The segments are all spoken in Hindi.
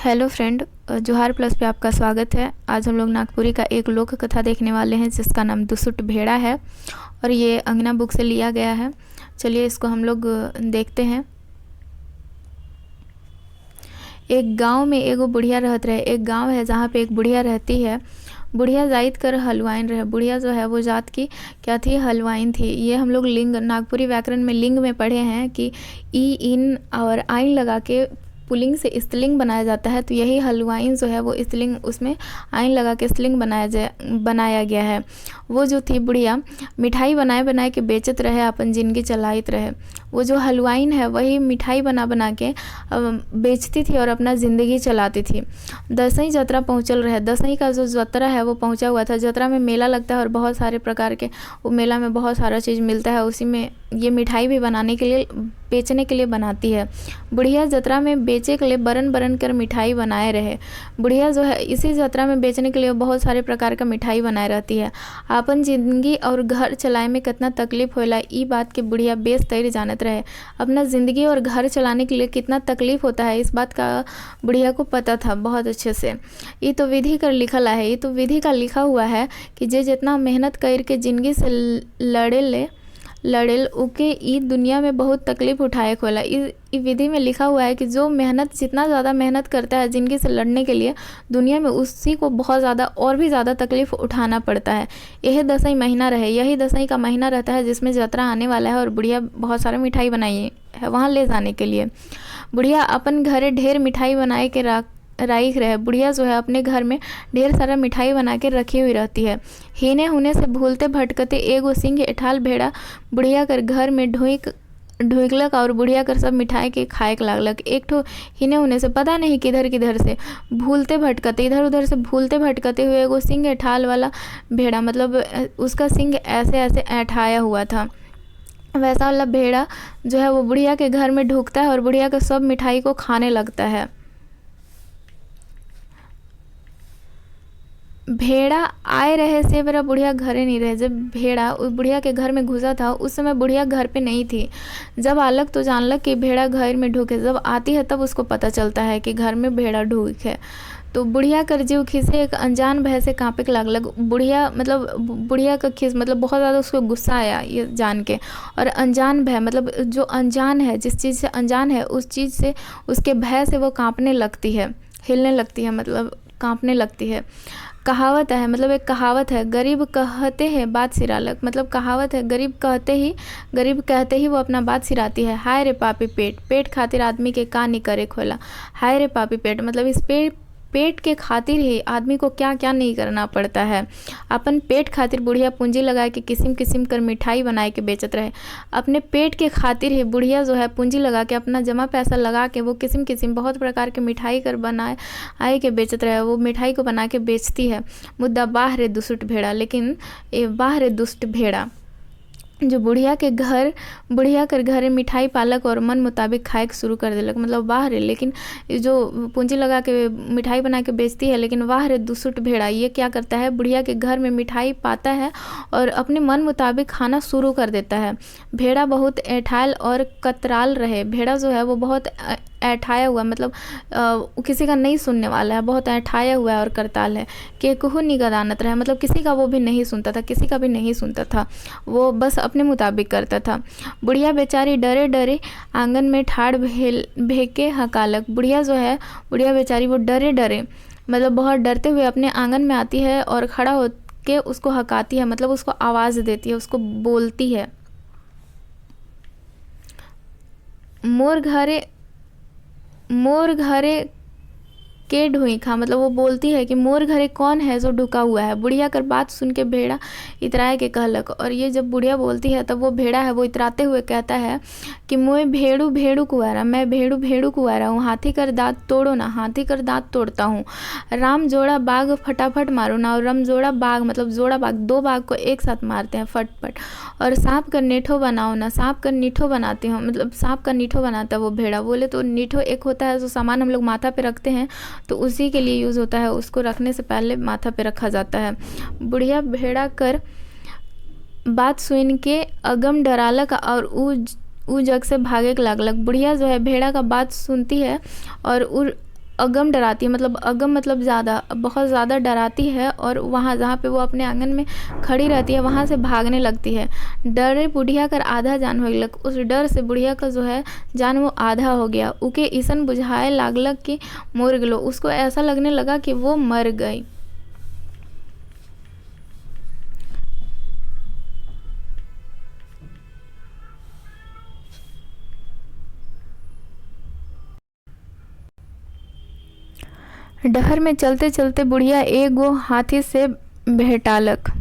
हेलो फ्रेंड, जोहार प्लस पे आपका स्वागत है। आज हम लोग नागपुरी का एक लोक कथा देखने वाले हैं जिसका नाम दुसुट भेड़ा है और ये अंगना बुक से लिया गया है। चलिए इसको हम लोग देखते हैं। एक गांव में एगो बुढ़िया रहत रहे। एक गांव है जहाँ पे एक बुढ़िया रहती है। बुढ़िया जाइत कर हलवाइन रहे। बुढ़िया जो है वो जात की क्या थी, हलवाइन थी। ये हम लोग लिंग नागपुरी व्याकरण में लिंग में पढ़े हैं कि ई इन और आइन लगा के पुल्लिंग से स्त्रीलिंग बनाया जाता है। तो यही हलवाइन जो है वो स्त्रीलिंग, उसमें आइन लगा के स्त्रीलिंग बनाया गया है। वो जो थी बुढ़िया मिठाई बनाए बनाए के बेचत रहे, अपन जिंदगी चलाइत रहे। वो जो हलवाइन है वही मिठाई बना बना के बेचती थी और अपना ज़िंदगी चलाती थी। दसईं जतरा पहुँचल रहे। दसईं का जो जतरा है वो पहुँचा हुआ था। जतरा में मेला लगता है और बहुत सारे प्रकार के वो मेला में बहुत सारा चीज़ मिलता है। उसी में ये मिठाई भी बनाने के लिए, बेचने के लिए बनाती है। बुढ़िया जतरा में बेचे के लिए बरन बरन कर मिठाई बनाए रहे। बुढ़िया जो है इसी जतरा में बेचने के लिए बहुत सारे प्रकार का मिठाई बनाए रहती है। अपन जिंदगी और घर चलाए में कितना तकलीफ होला, ई बात के बुढ़िया बेस तैर जानत रहे। अपना ज़िंदगी और घर चलाने के लिए कितना तकलीफ होता है इस बात का बुढ़िया को पता था बहुत अच्छे से। ये तो विधि कर लिखल है, ये तो विधि का लिखा हुआ है कि जे जितना मेहनत करके ज़िंदगी से लड़ेल उके ई दुनिया में बहुत तकलीफ उठाए खोला। इस विधि में लिखा हुआ है कि जो मेहनत, जितना ज़्यादा मेहनत करता है ज़िंदगी से लड़ने के लिए, दुनिया में उसी को बहुत ज़्यादा और भी ज़्यादा तकलीफ उठाना पड़ता है। यही दसईं महीना रहे, यही दसईं का महीना रहता है जिसमें जतरा आने वाला है और बुढ़िया बहुत सारा मिठाई बनाई है वहाँ ले जाने के लिए। बुढ़िया अपन घरे ढेर मिठाई बनाए के राइख रहे। बुढ़िया जो है अपने घर में ढेर सारा मिठाई बना के रखी हुई रहती है। हीने होने से भूलते भटकते एगो सिंह एठाल भेड़ा बुढ़िया कर घर में ढुकलक और बुढ़िया कर सब मिठाई के खाए के लागलक। एक ठो हिने होने से पता नहीं किधर किधर से भूलते भटकते, इधर उधर से भूलते भटकते हुए एगो सिंह एठाल वाला भेड़ा, मतलब उसका सिंह ऐसे ऐसे ऐठाया हुआ था, वैसा वाला भेड़ा जो है वो बुढ़िया के घर में ढुकता है और बुढ़िया का सब मिठाई को खाने लगता है। भेड़ा आए रहे से मेरा बुढ़िया घरे नहीं रहे। जब भेड़ा बुढ़िया के घर में घुसा था उस समय बुढ़िया घर पे नहीं थी। जब आलक तो जानलक कि भेड़ा घर में ढूक है। जब आती है तब उसको पता चलता है कि घर में भेड़ा ढूक है। तो बुढ़िया कर जीव खिसे एक अनजान भय से काँपे के लागलक। बुढ़िया का खिस मतलब बहुत ज़्यादा उसको गुस्सा आया ये जान के। और अनजान भय मतलब जो अनजान है, जिस चीज़ से अनजान है उस चीज़ से, उसके भय से वो काँपने लगती है, हिलने लगती है, मतलब काँपने लगती है। कहावत है, मतलब एक कहावत है, गरीब कहते हैं बात सिरालक। मतलब कहावत है, गरीब कहते ही वो अपना बात सिराती है। हाय रे पापी पेट, पेट खातिर आदमी के का नहीं करे खोला। हाय रे पापी पेट मतलब इस पेट के खातिर ही आदमी को क्या क्या नहीं करना पड़ता है। अपन पेट खातिर बुढ़िया पूंजी लगा के किस्म किस्म कर मिठाई बनाए के बेचत रहे। अपने पेट के खातिर ही बुढ़िया जो है पूंजी लगा के, अपना जमा पैसा लगा के वो किस्म किस्म बहुत प्रकार के मिठाई कर बनाए आए के बेचत रहे। वो मिठाई को बना के बेचती है। मुद्दा बाहरे दुष्ट भेड़ा, लेकिन बाहरे दुष्ट भेड़ा जो बुढ़िया कर घरे मिठाई पालक और मन मुताबिक खाए के शुरू कर देलक। मतलब वाह रे, लेकिन जो पूंजी लगा के मिठाई बना के बेचती है, लेकिन वाह रे दुसुट भेड़ा ये क्या करता है, बुढ़िया के घर में मिठाई पाता है और अपने मन मुताबिक खाना शुरू कर देता है। भेड़ा बहुत ऐठाल और कतराल रहे। भेड़ा जो है वो बहुत ऐठाया हुआ, मतलब किसी का नहीं सुनने वाला है, बहुत ऐठाया हुआ है और करताल है। कि कहू निगदानत रहे, मतलब किसी का वो भी नहीं सुनता था, किसी का भी नहीं सुनता था, वो बस अपने मुताबिक करता था। बुढ़िया बेचारी डरे डरे आंगन में ठाड़ भेके हकालक। बुढ़िया बेचारी वो डरे डरे, मतलब बहुत डरते हुए अपने आंगन में आती है और खड़ा होके उसको हकाती है, मतलब उसको आवाज़ देती है, उसको बोलती है, मोर घरे के ढुई खा। मतलब वो बोलती है कि मोर घरे कौन है जो ढुका हुआ है। बुढ़िया कर बात सुन के भेड़ा इतराए के कहलक। और ये जब बुढ़िया बोलती है तब वो भेड़ा है वो इतराते हुए कहता है कि मैं भेड़ू कुआरा, मैं भेड़ू कुआरा हूँ। हाथी कर दांत तोड़ो ना, हाथी कर दांत तोड़ता हूँ। राम जोड़ा बाघ फटाफट मारो ना, और रम जोड़ा बाघ मतलब जोड़ा बाघ, दो बाघ को एक साथ मारते हैं फटफट। और सांप का नीठो बनाओ ना, सांप का नीठो बनाती हूँ। मतलब सांप का नीठो बनाता है वो भेड़ा। बोले तो नीठो एक होता है जो सामान हम लोग माथा पे रखते हैं, तो उसी के लिए यूज़ होता है, उसको रखने से पहले माथा पे रखा जाता है। बुढ़िया भेड़ा कर बात सुन के अगम डरालक और ऊ जग से भागे लागलक। बुढ़िया जो है भेड़ा का बात सुनती है और अगम डराती है, मतलब अगम मतलब ज़्यादा, बहुत ज़्यादा डराती है और वहाँ जहाँ पे वो अपने आंगन में खड़ी रहती है वहाँ से भागने लगती है। डरे बुढ़िया कर आधा जान हो लग, उस डर से बुढ़िया का जो है जान वो आधा हो गया। उके ईसन बुझाए लागलक कि मर गलो, उसको ऐसा लगने लगा कि वो मर गई। डहर में चलते चलते बुढ़िया एगो हाथी से भेटालक।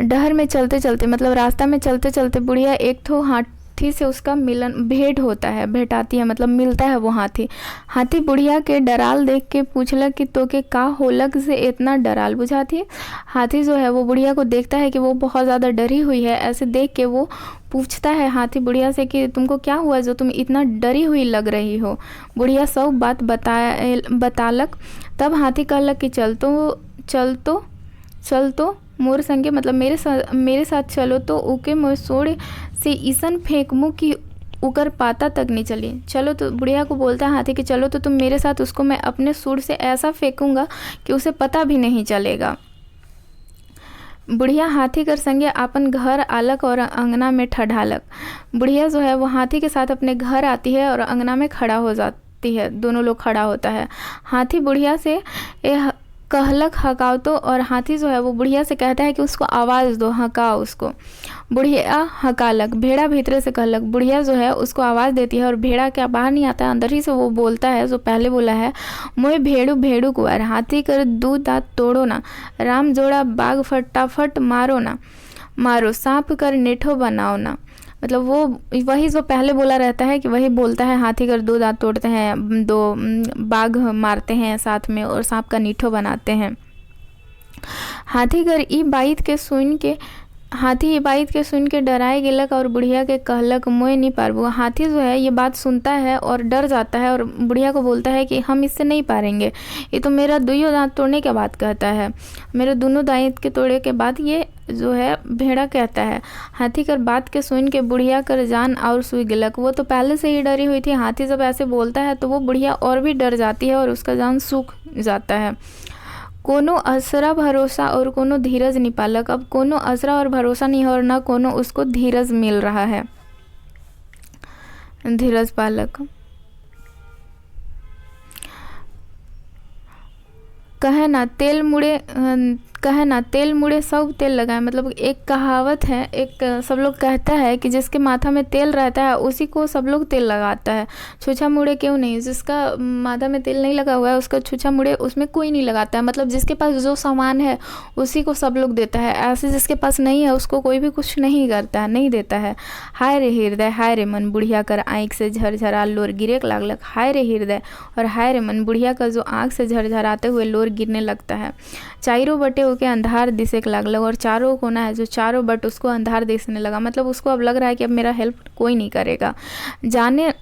डहर में चलते चलते मतलब रास्ता में चलते चलते बुढ़िया एक तो हाथी से उसका मिलन भेंट होता है, भेटाती है मतलब मिलता है वो हाथी। हाथी बुढ़िया के डराल देख के पूछलक कि तो के का होलक से इतना डराल बुझाती। हाथी जो है वो बुढ़िया को देखता है कि वो बहुत ज़्यादा डरी हुई है, ऐसे देख के वो पूछता है हाथी बुढ़िया से कि तुमको क्या हुआ जो तुम इतना डरी हुई लग रही हो। बुढ़िया सब बात बतालक। तब हाथी कहलक कि चल तो मोर संगे मतलब मेरे साथ चलो तो उके मोर सोड़ से ईसन फेंकमू कि उकर पाता तक नहीं चली। चलो तो बुढ़िया को बोलता है हाथी कि चलो तो तुम मेरे साथ, उसको मैं अपने सूंड से ऐसा फेंकूंगा कि उसे पता भी नहीं चलेगा। बुढ़िया हाथी कर संगे अपन घर आलक और अंगना में ठढ़ालक। बुढ़िया जो है वो हाथी के साथ अपने घर आती है और अंगना में खड़ा हो जाती है, दोनों लोग खड़ा होता है। हाथी बुढ़िया से कहलक हकाओ तो, और हाथी जो है वो बुढ़िया से कहता है कि उसको आवाज़ दो, हकाओ उसको। बुढ़िया हकालक। भेड़ा भीतरे से कहलक। बुढ़िया जो है उसको आवाज़ देती है और भेड़ा क्या बाहर नहीं आता है, अंदर ही से वो बोलता है जो पहले बोला है, मोए भेड़ू भेड़ू कुआर, हाथी कर दू दांत तोड़ो ना, राम जोड़ा बाघ फटाफट मारो ना, मारो सांप कर नेठो बनाओ ना। मतलब वो वही जो पहले बोला रहता है कि वही बोलता है, हाथी कर दो दांत तोड़ते हैं, दो बाघ मारते हैं साथ में और सांप का नीठो बनाते हैं। हाथी कर ई बात के सुन के डराए गेलक और बुढ़िया के कहलक मोए नहीं पारबू। हाथी जो है ये बात सुनता है और डर जाता है और बुढ़िया को बोलता है कि हम इससे नहीं पारेंगे, ये तो मेरा दोनों दांत तोड़ने के बाद कहता है, मेरे दोनों दांत के तोड़े के बाद ये जो है भेड़ा कहता है। हाथी कर बात के सुन के बुढ़िया कर जान और सुई गेलक। वो तो पहले से ही डरी हुई थी, हाथी जब ऐसे बोलता है तो वो बुढ़िया और भी डर जाती है और उसका जान सूख जाता है। कोनो असरा भरोसा और कोनो धीरज नहीं पालक। अब कोनो असरा और भरोसा नहीं है और ना कोनो उसको धीरज मिल रहा है, धीरज पालक। कहे ना तेल मुड़े सब तेल लगाए। मतलब एक कहावत है, एक सब लोग कहता है कि जिसके माथा में तेल रहता है उसी को सब लोग तेल लगाता है, छूछा मुड़े क्यों नहीं। जिसका माथा में तेल नहीं लगा हुआ है उसका छूछा मुड़े उसमें कोई नहीं लगाता है। मतलब जिसके पास जो सामान है उसी को सब लोग देता है, ऐसे जिसके पास नहीं है उसको कोई भी कुछ नहीं करता है, नहीं देता है। हाय रे हृदय हाय रे मन, बुढ़िया कर आँख से झरझरा लोर गिरे लागलक। हाय रे हृदय और हाय रे मन, बुढ़िया का जो आँख से झरझराते हुए लोर गिरने लगता है। चारों बटे होके अंधार दिसे लागलक और चारों कोना है जो चारों बट उसको अंधार दिसने लगा। मतलब उसको अब लग रहा है कि अब मेरा हेल्प कोई नहीं करेगा। जने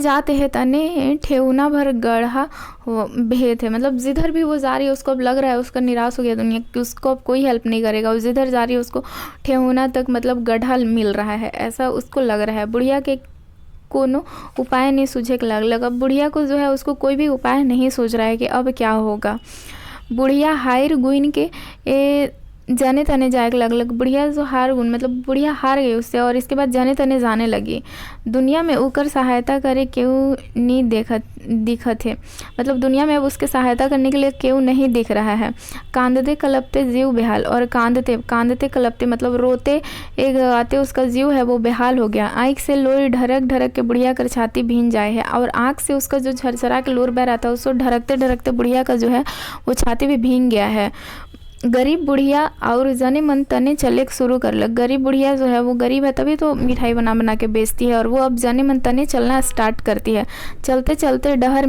जाते है तने ठेहुना भर गढ़ा भेद है। मतलब जिधर भी वो जा रही है उसको अब लग रहा है, उसका निराश हो गया दुनिया कि उसको अब कोई हेल्प नहीं करेगा, और जिधर जा रही है उसको ठेहुना तक मतलब गढ़ा मिल रहा है, ऐसा उसको लग रहा है। बुढ़िया के कोनो उपाय नहीं सूझे के लगलक। अब बुढ़िया को जो है उसको कोई भी उपाय नहीं सोच रहा है कि अब क्या होगा। बुढ़िया हार गुइन के जाने तने जाए लगलक। बुढ़िया जो हार गुन मतलब बुढ़िया हार गई उससे और इसके बाद जाने तने जाने लगी। दुनिया में उकर सहायता करे क्यों नहीं दिखत है। मतलब दुनिया में अब उसके सहायता करने के लिए क्यों नहीं दिख रहा है। कांदते कलपते जीव बेहाल, और कांदते कलपते मतलब रोते एक आते उसका जीव है वो बेहाल हो गया। आँख से लोर ढरक ढरक के बुढ़िया कर छाती भीन जाए है, और आँख से उसका जो झरझरा के लोर बह रहा था उसको ढरकते ढरकते बुढ़िया का जो है वो छाती भी भीग गया है। गरीब बुढ़िया और जने मन तने चले शुरू कर लग। गरीब बुढ़िया जो है वो गरीब है तभी तो मिठाई बना बना के बेचती है, और वो अब जने मन तने चलना स्टार्ट करती है। चलते चलते डहर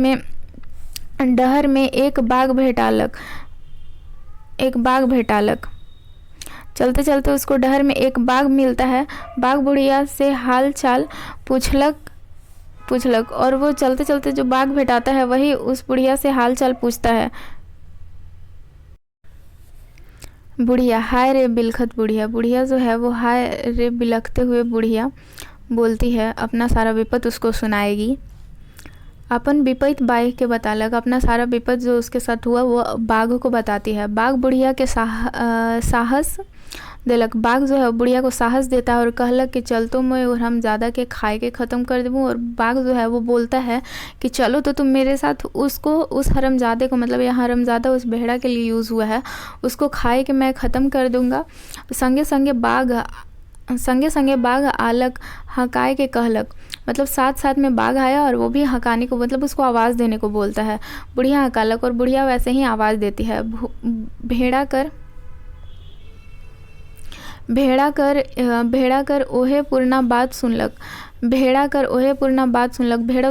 में एक बाघ भेटालक। चलते चलते उसको डहर में एक बाघ मिलता है। बाघ बुढ़िया से हाल चाल पूछलक और वो चलते चलते जो बाघ भेटाता है वही उस बुढ़िया से हाल चाल पूछता है। बुढ़िया हाय रे बिलखत बुढ़िया। बुढ़िया जो है वो हाय रे बिलखते हुए बुढ़िया बोलती है, अपना सारा विपत उसको सुनाएगी। अपन विपरीत बाई के बतालक, अपना सारा विपद जो उसके साथ हुआ वो बाघ को बताती है। बाघ बुढ़िया के साहस देलक। बाघ जो है बुढ़िया को साहस देता है और कहलक कि चल तो मैं और हम ज़्यादा के खाए के ख़त्म कर दूँ। और बाघ जो है वो बोलता है कि चलो तो तुम मेरे साथ उसको, उस हरमज़ादे को, मतलब यह हरमज़ादा उस भेड़ा के लिए यूज़ हुआ है, उसको खाए के मैं ख़त्म कर दूँगा। संगे संगे बाघ आलक हकाए के कहलक, मतलब साथ साथ में बाघ आया और वो भी हकाने को, मतलब उसको आवाज़ देने को बोलता है। बुढ़िया हकालक और बुढ़िया वैसे ही आवाज़ देती है। भेड़ा कर ओहे पूर्णा बात सुनलक। भेड़ा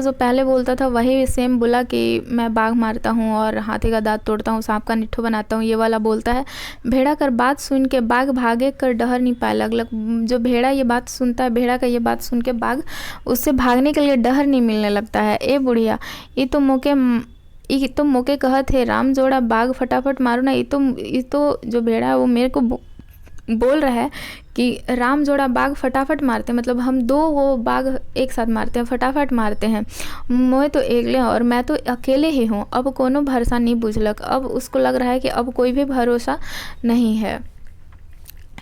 जो पहले बोलता था वही सेम बोला कि मैं बाघ मारता हूँ और हाथी का दांत तोड़ता हूँ, सांप का निट्ठू बनाता हूँ, ये वाला बोलता है। भेड़ा कर बात सुन के बाघ भागे कर डहर नहीं पाए लगलक। जो भेड़ा ये बात सुनता है, भेड़ा का ये बात सुन के बाघ उससे भागने के लिए डहर नहीं मिलने लगता है। ए बुढ़िया, ये तो मोके कहत है राम जोड़ा बाघ फटाफट मारो ना। ये तो जो भेड़ा है वो मेरे को बोल रहा है कि राम जोड़ा बाघ फटाफट मारते हैं, मतलब हम दो वो बाघ एक साथ मारते हैं, फटाफट मारते हैं। मैं तो एकले और मैं तो अकेले ही हूँ। अब कोनो भरोसा नहीं बुझलक। अब उसको लग रहा है कि अब कोई भी भरोसा नहीं है।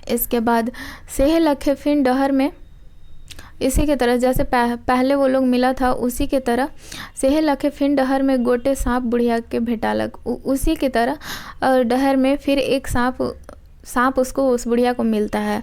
इसके बाद सेह लखे फिर डहर में, इसी के तरह जैसे पहले वो लोग मिला था उसी के तरह सेह लखे फिर डहर में गोटे सांप बुढ़िया के भेटालक। उसी की तरह डहर में फिर एक सांप उसको, उस बुढ़िया को मिलता है।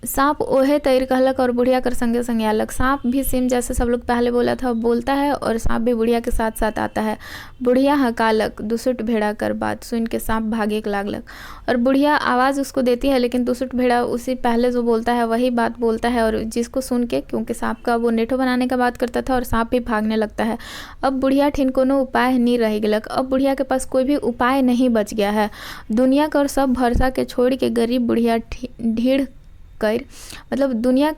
सांप ओहे तैर कहलक और बुढ़िया कर संगे संगे आलक। सांप भी सेम जैसे सब लोग पहले बोला था बोलता है और सांप भी बुढ़िया के साथ साथ आता है। बुढ़िया हकालक, दुसुट भेड़ा कर बात सुन के सांप भागे के लागलक। और बुढ़िया आवाज़ उसको देती है लेकिन दुसुट भेड़ा उसी पहले जो बोलता है वही बात बोलता है, और जिसको सुन के, क्योंकि सांप का वो नेठो बनाने का बात करता था और सांप भी भागने लगता है। अब बुढ़िया ठिन कोनो उपाय नहीं रह गलक। अब बुढ़िया के पास कोई भी उपाय नहीं बच गया है। दुनिया का और सब भरोसा के छोड़ के गरीब बुढ़िया ढीढ़ कर, मतलब दुनिया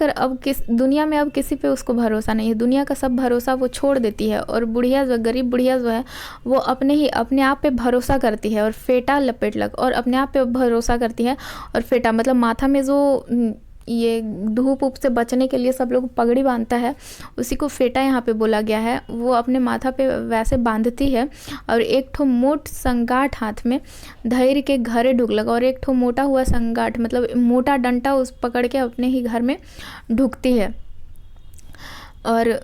में अब किसी पे उसको भरोसा नहीं है। दुनिया का सब भरोसा वो छोड़ देती है और गरीब बुढ़िया जो है वो अपने आप पे भरोसा करती है और फेटा लपेट लग, और अपने आप पे भरोसा करती है और फेटा मतलब माथा में जो ये धूप उप से बचने के लिए सब लोग पगड़ी बांधता है, उसी को फेटा यहाँ पे बोला गया है। वो अपने माथा पे वैसे बांधती है और एक ठो मोट संगाठ हाथ में धैर्य के घरे ढुकलक, और एक ठो मोटा हुआ संगाठ मतलब मोटा डंटा उस पकड़ के अपने ही घर में ढुकती है और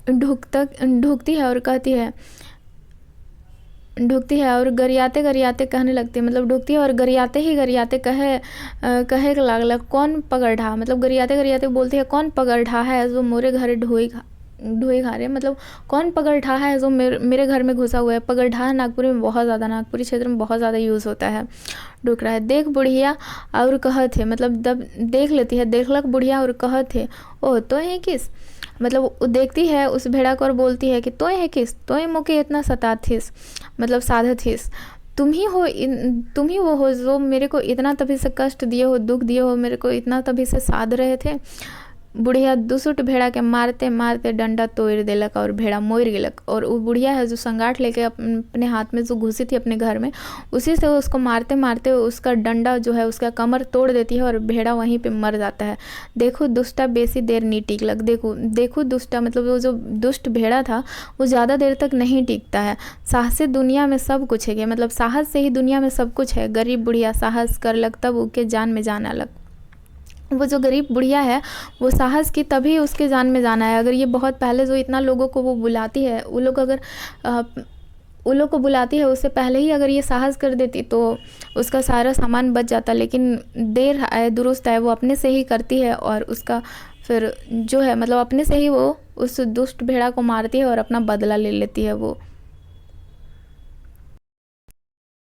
ढुकती है और कहती है, ढुकती है और गरियाते गरियाते कहने लगती है, मतलब ढुकती है और गरियाते कहे लागलक कौन पगड़ मतलब गरियाते गरियाते बोलती है कौन पगड़ है जो मोरे घरे ढोई खा रहे, मतलब कौन पगड़ है जो मेरे घर में घुसा हुआ है। पगड़ नागपुरी क्षेत्र में बहुत ज़्यादा यूज़ होता है। ढुक रहा है। देख बुढ़िया और कहत है, मतलब देख लेती है, देखलक बुढ़िया और कहत है ओ तो है किस, मतलब वो देखती है उस भेड़ा को और बोलती है कि तोय है किस, तोय मोके इतना सताथिस, मतलब साधथिस, तुम ही वो हो जो मेरे को इतना तभी से कष्ट दिए हो, दुख दिए हो, मेरे को इतना तभी से साध रहे थे। बुढ़िया दुसुट भेड़ा के मारते मारते डंडा तोड़ देलक और भेड़ा मोर गेलक। और वो बुढ़िया है जो संगाठ लेके अपने हाथ में जो घुसी थी अपने घर में, उसी से उसको मारते मारते उसका डंडा जो है उसका कमर तोड़ देती है और भेड़ा वहीं पे मर जाता है। देखो दुष्टा बेसी देर नहीं टिकलक। देखो दुष्टा मतलब वो जो दुष्ट भेड़ा था वो ज़्यादा देर तक नहीं टिकता है। साहस से दुनिया में सब कुछ है, मतलब साहस से ही दुनिया में सब कुछ है। गरीब बुढ़िया साहस करलक तब उसके जान में जान आलक। वो जो गरीब बुढ़िया है वो साहस की तभी उसके जान में जाना है। अगर ये बहुत पहले जो इतना लोगों को वो बुलाती है, वो लोग को बुलाती है उससे पहले ही अगर ये साहस कर देती तो उसका सारा सामान बच जाता। लेकिन देर आए दुरुस्त आए, वो अपने से ही करती है और उसका फिर जो है मतलब अपने से ही वो उस दुष्ट भेड़ा को मारती है और अपना बदला ले लेती है वो।